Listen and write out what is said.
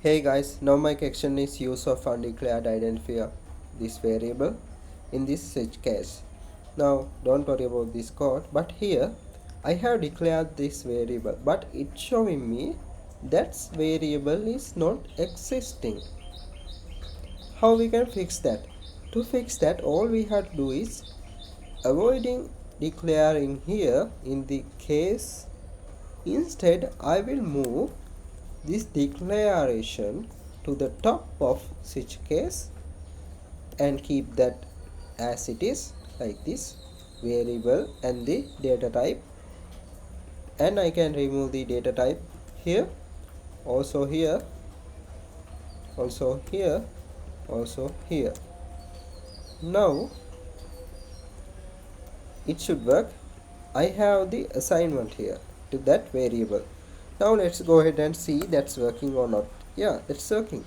Hey guys, now my question is use of undeclared identifier, this variable in this switch case. Now don't worry about this code, but here I have declared this variable, but it's showing me that variable is not existing. How we can fix that? To fix that, all we have to do is avoiding declaring here in the case. Instead, I will move this declaration to the top of switch case and keep that as it is, like this variable and the data type, and I can remove the data type here, also here, also here, also here. Now it should work. I have the assignment here to that variable. Now let's go ahead and see that's working or not. Yeah, that's working.